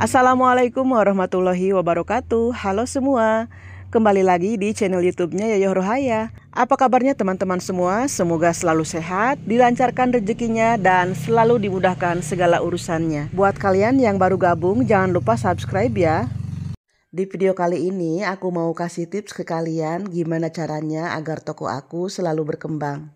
Assalamualaikum warahmatullahi wabarakatuh. Halo semua, kembali lagi di channel YouTube-nya Yoyo Rohaya. Apa kabarnya teman-teman semua? Semoga selalu sehat, dilancarkan rezekinya, dan selalu dimudahkan segala urusannya. Buat kalian yang baru gabung, jangan lupa subscribe ya. Di video kali ini aku mau kasih tips ke kalian gimana caranya agar toko aku selalu berkembang.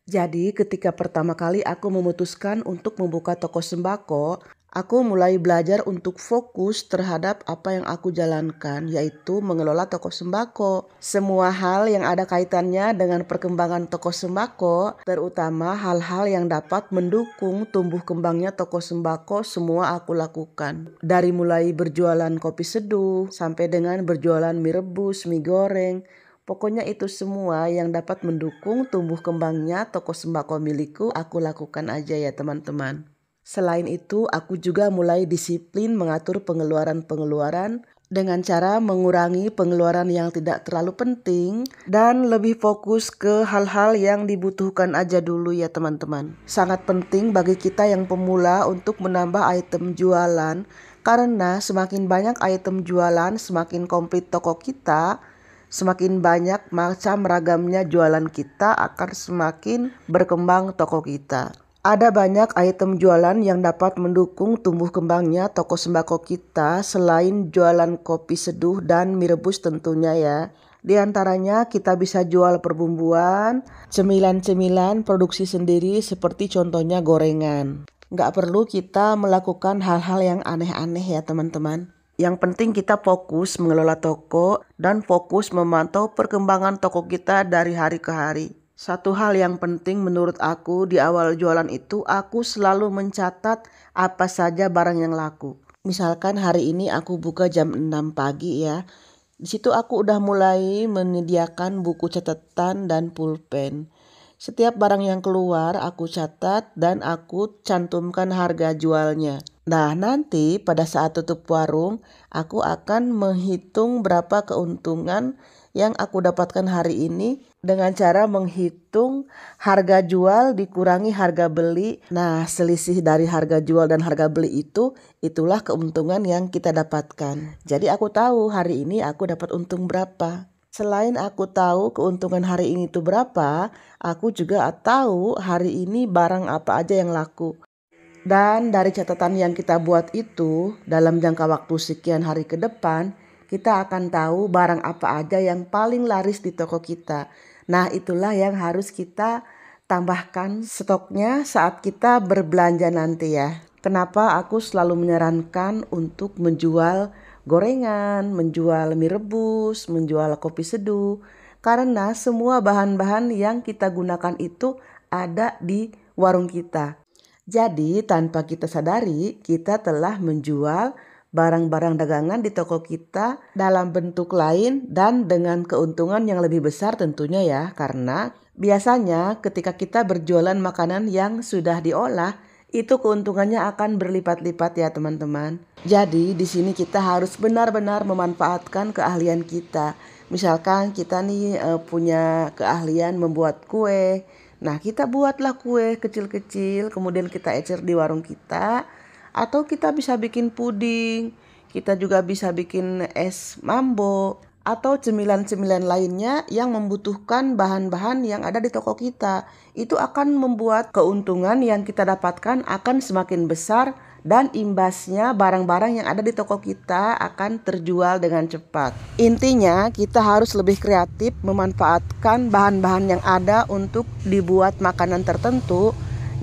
Jadi ketika pertama kali aku memutuskan untuk membuka toko sembako, aku mulai belajar untuk fokus terhadap apa yang aku jalankan, yaitu mengelola toko sembako. Semua hal yang ada kaitannya dengan perkembangan toko sembako, terutama hal-hal yang dapat mendukung tumbuh kembangnya toko sembako, semua aku lakukan. Dari mulai berjualan kopi seduh, sampai dengan berjualan mie rebus, mie goreng. Pokoknya itu semua yang dapat mendukung tumbuh kembangnya toko sembako milikku, aku lakukan aja ya teman-teman. Selain itu, aku juga mulai disiplin mengatur pengeluaran-pengeluaran dengan cara mengurangi pengeluaran yang tidak terlalu penting dan lebih fokus ke hal-hal yang dibutuhkan aja dulu ya teman-teman. Sangat penting bagi kita yang pemula untuk menambah item jualan, karena semakin banyak item jualan, semakin komplit toko kita, semakin banyak macam ragamnya jualan kita, akan semakin berkembang toko kita. Ada banyak item jualan yang dapat mendukung tumbuh kembangnya toko sembako kita selain jualan kopi seduh dan mie rebus tentunya ya. Di antaranya kita bisa jual perbumbuan, cemilan-cemilan produksi sendiri seperti contohnya gorengan. Nggak perlu kita melakukan hal-hal yang aneh-aneh ya teman-teman. Yang penting kita fokus mengelola toko dan fokus memantau perkembangan toko kita dari hari ke hari. Satu hal yang penting menurut aku di awal jualan itu, aku selalu mencatat apa saja barang yang laku. Misalkan hari ini aku buka jam 6 pagi ya. Di situ aku udah mulai menyediakan buku catatan dan pulpen. Setiap barang yang keluar aku catat dan aku cantumkan harga jualnya. Nah nanti pada saat tutup warung, aku akan menghitung berapa keuntungan yang aku dapatkan hari ini dengan cara menghitung harga jual dikurangi harga beli. Nah selisih dari harga jual dan harga beli itulah keuntungan yang kita dapatkan. Jadi aku tahu hari ini aku dapat untung berapa. Selain aku tahu keuntungan hari ini itu berapa, aku juga tahu hari ini barang apa aja yang laku. Dan dari catatan yang kita buat itu, dalam jangka waktu sekian hari ke depan, kita akan tahu barang apa aja yang paling laris di toko kita. Nah itulah yang harus kita tambahkan stoknya saat kita berbelanja nanti ya. Kenapa aku selalu menyarankan untuk menjual gorengan, menjual mie rebus, menjual kopi seduh. Karena semua bahan-bahan yang kita gunakan itu ada di warung kita. Jadi tanpa kita sadari, kita telah menjual barang-barang dagangan di toko kita dalam bentuk lain dan dengan keuntungan yang lebih besar tentunya ya. Karena biasanya ketika kita berjualan makanan yang sudah diolah, itu keuntungannya akan berlipat-lipat ya teman-teman. Jadi di sini kita harus benar-benar memanfaatkan keahlian kita. Misalkan kita nih punya keahlian membuat kue. Nah kita buatlah kue kecil-kecil, kemudian kita ecer di warung kita. Atau kita bisa bikin puding, kita juga bisa bikin es mambo, atau cemilan-cemilan lainnya yang membutuhkan bahan-bahan yang ada di toko kita. Itu akan membuat keuntungan yang kita dapatkan akan semakin besar dan imbasnya barang-barang yang ada di toko kita akan terjual dengan cepat. Intinya kita harus lebih kreatif memanfaatkan bahan-bahan yang ada untuk dibuat makanan tertentu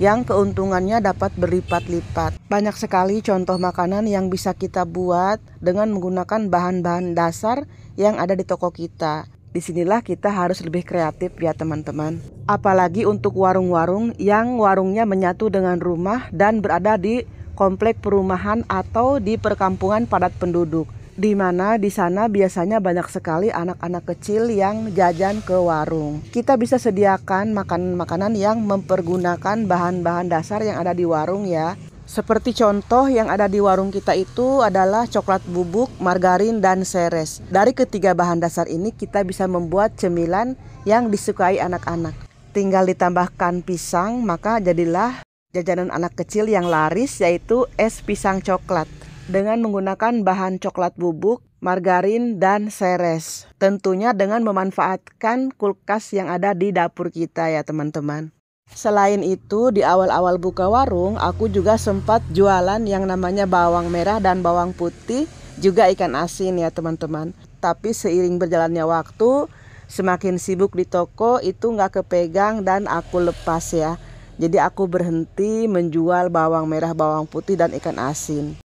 yang keuntungannya dapat berlipat-lipat. Banyak sekali contoh makanan yang bisa kita buat dengan menggunakan bahan-bahan dasar yang ada di toko kita. Disinilah kita harus lebih kreatif ya teman-teman. Apalagi untuk warung-warung yang warungnya menyatu dengan rumah dan berada di komplek perumahan atau di perkampungan padat penduduk. Di mana di sana biasanya banyak sekali anak-anak kecil yang jajan ke warung. Kita bisa sediakan makanan-makanan yang mempergunakan bahan-bahan dasar yang ada di warung ya. Seperti contoh yang ada di warung kita itu adalah coklat bubuk, margarin, dan seres. Dari ketiga bahan dasar ini kita bisa membuat cemilan yang disukai anak-anak. Tinggal ditambahkan pisang, maka jadilah jajanan anak kecil yang laris, yaitu es pisang coklat. dengan menggunakan bahan coklat bubuk, margarin, dan seres. Tentunya dengan memanfaatkan kulkas yang ada di dapur kita ya teman-teman. Selain itu, di awal-awal buka warung, aku juga sempat jualan yang namanya bawang merah dan bawang putih, juga ikan asin ya teman-teman. Tapi seiring berjalannya waktu, semakin sibuk di toko itu nggak kepegang dan aku lepas ya. Jadi aku berhenti menjual bawang merah, bawang putih, dan ikan asin.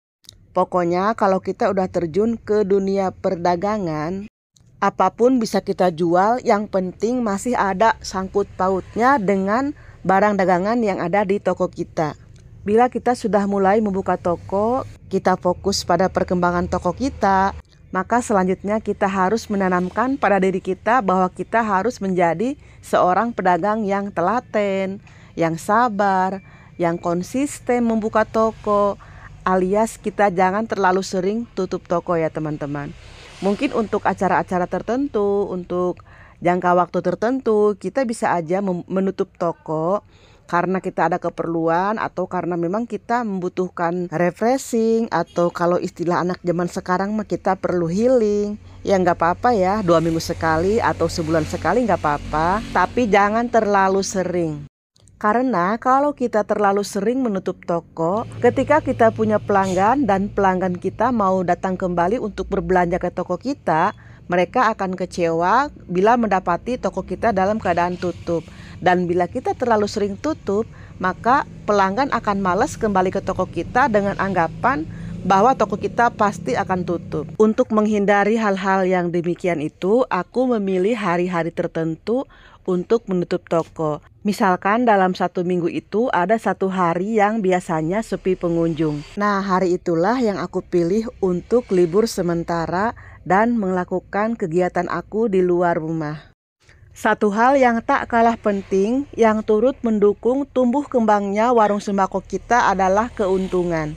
Pokoknya kalau kita udah terjun ke dunia perdagangan, apapun bisa kita jual, yang penting masih ada sangkut pautnya dengan barang dagangan yang ada di toko kita. Bila kita sudah mulai membuka toko, kita fokus pada perkembangan toko kita, maka selanjutnya kita harus menanamkan pada diri kita bahwa kita harus menjadi seorang pedagang yang telaten, yang sabar, yang konsisten membuka toko, alias kita jangan terlalu sering tutup toko ya teman-teman. Mungkin untuk acara-acara tertentu, untuk jangka waktu tertentu, kita bisa aja menutup toko karena kita ada keperluan atau karena memang kita membutuhkan refreshing, atau kalau istilah anak zaman sekarang mah kita perlu healing. Ya nggak apa-apa ya, 2 minggu sekali atau sebulan sekali nggak apa-apa, tapi jangan terlalu sering. Karena kalau kita terlalu sering menutup toko, ketika kita punya pelanggan dan pelanggan kita mau datang kembali untuk berbelanja ke toko kita, mereka akan kecewa bila mendapati toko kita dalam keadaan tutup. Dan bila kita terlalu sering tutup, maka pelanggan akan malas kembali ke toko kita dengan anggapan bahwa toko kita pasti akan tutup. Untuk menghindari hal-hal yang demikian itu, aku memilih hari-hari tertentu untuk menutup toko. Misalkan dalam 1 minggu itu ada 1 hari yang biasanya sepi pengunjung. Nah, hari itulah yang aku pilih untuk libur sementara dan melakukan kegiatan aku di luar rumah. Satu hal yang tak kalah penting yang turut mendukung tumbuh kembangnya warung sembako kita adalah keuntungan.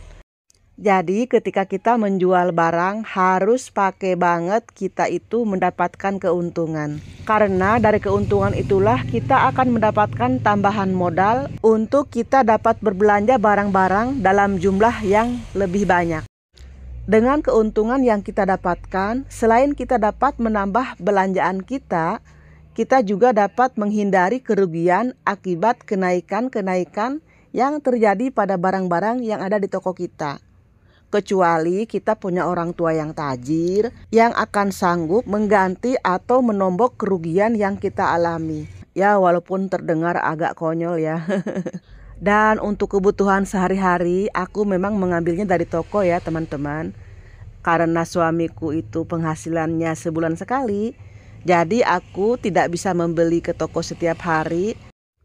Jadi ketika kita menjual barang harus pakai banget kita itu mendapatkan keuntungan. Karena dari keuntungan itulah kita akan mendapatkan tambahan modal untuk kita dapat berbelanja barang-barang dalam jumlah yang lebih banyak. Dengan keuntungan yang kita dapatkan, selain kita dapat menambah belanjaan kita juga dapat menghindari kerugian akibat kenaikan-kenaikan yang terjadi pada barang-barang yang ada di toko kita. Kecuali kita punya orang tua yang tajir yang akan sanggup mengganti atau menombok kerugian yang kita alami. Ya walaupun terdengar agak konyol ya. Dan untuk kebutuhan sehari-hari aku memang mengambilnya dari toko ya teman-teman. Karena suamiku itu penghasilannya sebulan sekali, jadi aku tidak bisa membeli ke toko setiap hari.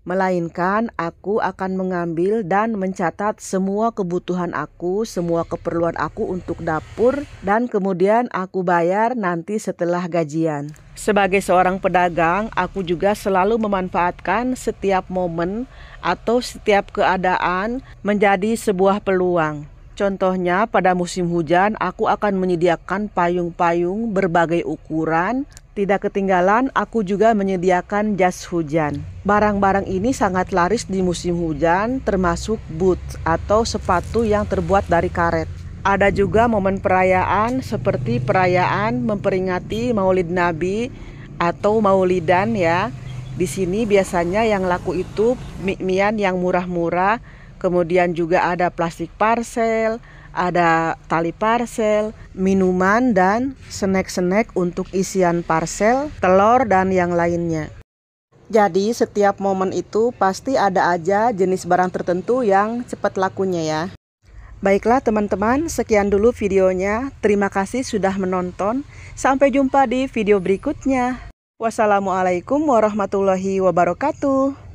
Melainkan aku akan mengambil dan mencatat semua kebutuhan aku, semua keperluan aku untuk dapur, dan kemudian aku bayar nanti setelah gajian. Sebagai seorang pedagang, aku juga selalu memanfaatkan setiap momen atau setiap keadaan menjadi sebuah peluang. Contohnya pada musim hujan, aku akan menyediakan payung-payung berbagai ukuran. Tidak ketinggalan, aku juga menyediakan jas hujan. Barang-barang ini sangat laris di musim hujan, termasuk boots atau sepatu yang terbuat dari karet. Ada juga momen perayaan seperti perayaan memperingati Maulid Nabi atau Maulidan ya. Di sini biasanya yang laku itu mie-mian yang murah-murah, kemudian juga ada plastik parcel, ada tali parcel, minuman, dan snack-snack untuk isian parcel, telur, dan yang lainnya. Jadi setiap momen itu pasti ada aja jenis barang tertentu yang cepat lakunya ya. Baiklah teman-teman, sekian dulu videonya. Terima kasih sudah menonton. Sampai jumpa di video berikutnya. Wassalamualaikum warahmatullahi wabarakatuh.